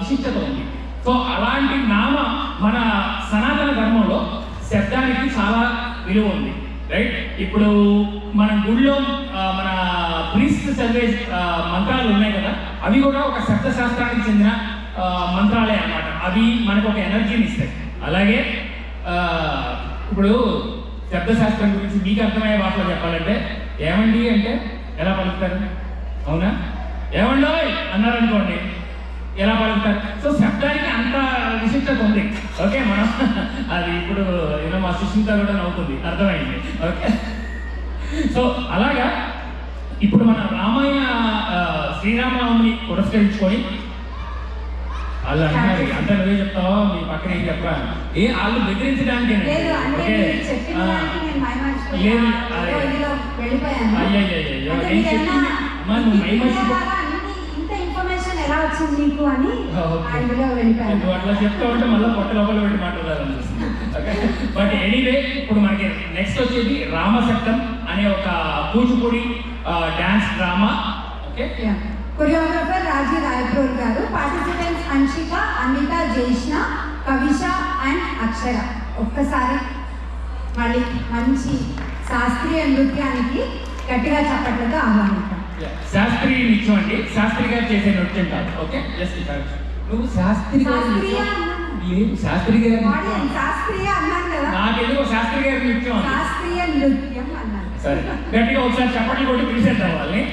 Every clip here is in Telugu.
విశిష్టత ఉంది. సో అలాంటి నామ మన సనాతన ధర్మంలో శబ్దానికి చాలా విలువ ఉంది, రైట్? ఇప్పుడు మన గుళ్ళో మన ప్రీస్ట్ చదివే మంత్రాలు ఉన్నాయి కదా, అవి కూడా ఒక శబ్దశాస్త్రానికి చెందిన మంత్రాలే అన్నమాట. అవి మనకు ఒక ఎనర్జీని ఇస్తాయి. అలాగే ఇప్పుడు శబ్దశాస్త్రం గురించి మీకు అర్థమయ్యే భాషలో చెప్పాలంటే ఏమండి అంటే ఎలా పలుకుతారు? అవునా? ఏమండో అన్నారనుకోండి, ఎలా పలుకుతారు? సో శబ్దానికి అంత విశిష్టత ఉంది. ఓకే, మనం అది ఇప్పుడు ఏదో మా సుష్మిత కూడా నవ్వుతుంది, అర్థమైంది. ఓకే, సో అలాగా ఇప్పుడు మన రామాయణ శ్రీరామనవమిని పురస్కరించుకొని వాళ్ళు అంటున్నారు, అంటే నువ్వే చెప్తావా మీ పక్కన ఏం చెప్పరా? వాళ్ళు బెదిరించడానికి లేదు. అట్లా చెప్తా ఉంటే మళ్ళీ పొట్ట లోపల పెట్టి మాట్లాడాలనిపిస్తుంది. బట్ ఎనీవే, ఇప్పుడు మనకి నెక్స్ట్ వచ్చేది రామశబ్దం అనే ఒక Kuchipudi dance drama. Okay, choreographer Raji Rayaprolu garu, participants Anshika, Anitha, Jaishna, Kavisha and Akshara. ఒక్కసారి మళ్ళీ మంచి శాస్త్రీయ నృత్యానికి గట్టిగా చప్పట్లతో ఆహ్వానిస్తాం. శాస్త్రీయ నృత్యం అండి, శాస్త్రి గారు చేసే నృత్యం కాదు. ఓకే, జస్ట్ నువ్వు శాస్త్రి లేదు, శాస్త్రి గారు శాస్త్రీయ అన్నాను కదా, నాకెందుకో శాస్త్రి గారి నృత్యం, శాస్త్రీయ నృత్యం అన్నాను. సరే, గట్టిగా ఒకసారి చప్పట్లు కొట్టి పిలిచేద్దాం వాళ్ళని.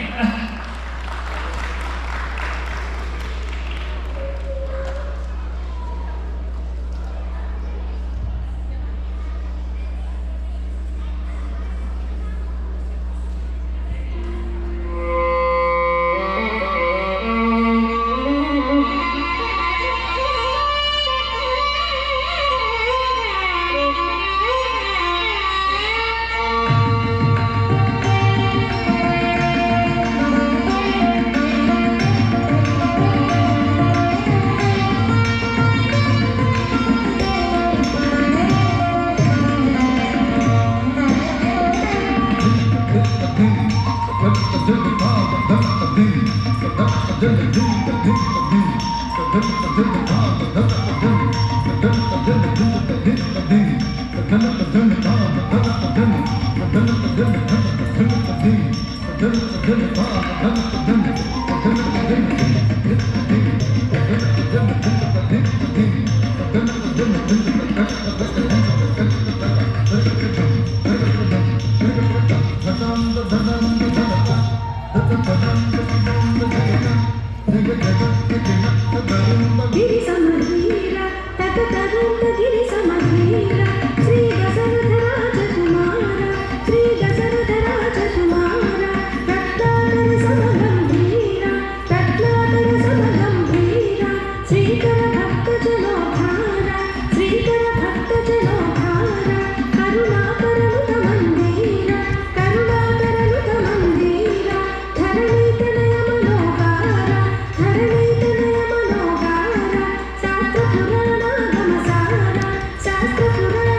శాస్త్ర పురాణ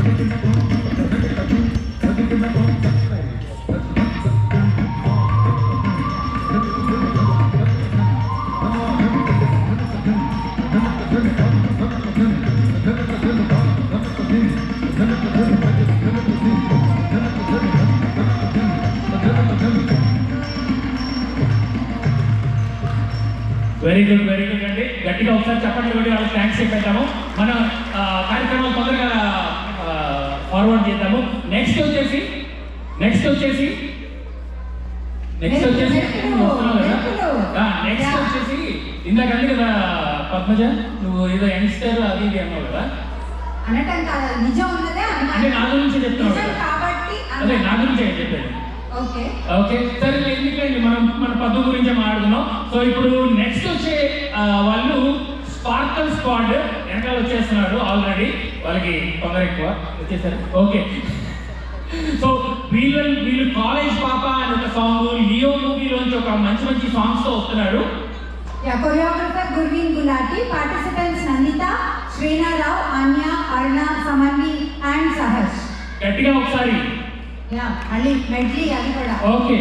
వెరీ గుడ్ అండి. గట్టిగా ఒకసారి చెప్పండి కొట్టి వాళ్ళకి థ్యాంక్స్ చెప్పేద్దాము. మన కార్యక్రమం తొందరగా ఫార్వర్డ్ చేద్దాము. నెక్స్ట్ వచ్చేసి ఇందాకండి కదా పద్మజ, నువ్వు ఏదో యంగ్స్టర్ అది ఇది అన్నావు కదా, అనటం కాదు, నిజం ఉన్నదే అంటే నా గురించి చెప్తున్నావు కదా. కాబట్టి అదే నా గురించి చెప్పేది. ఓకే ఓకే సరే, ఎందుకండి మన పద్దు గురించి మాట్లాడుతున్నాం. సో ఇప్పుడు నెక్స్ట్ వచ్చే వాళ్ళు స్పార్కల్ స్క్వాడ్ వెనకాల వచ్చేస్తున్నారు ఆల్రెడీ. వాళ్ళకి తొందర ఎక్కువ వచ్చేసారు. ఓకే, సో వీళ్ళు కాలేజ్ పాప అని ఒక సాంగ్, లియో మూవీలోంచి ఒక మంచి సాంగ్స్ తో వస్తున్నారు. కొరియోగ్రఫర్ గుర్వీన్ గులాటి, పార్టిసిపెంట్స్ నందిత, శ్రీనారావు, అన్య, అరుణ, సమన్వి అండ్ సహజ్. గట్టిగా ఒకసారి మళ్ళీ మెడ్లీ అది కూడా. ఓకే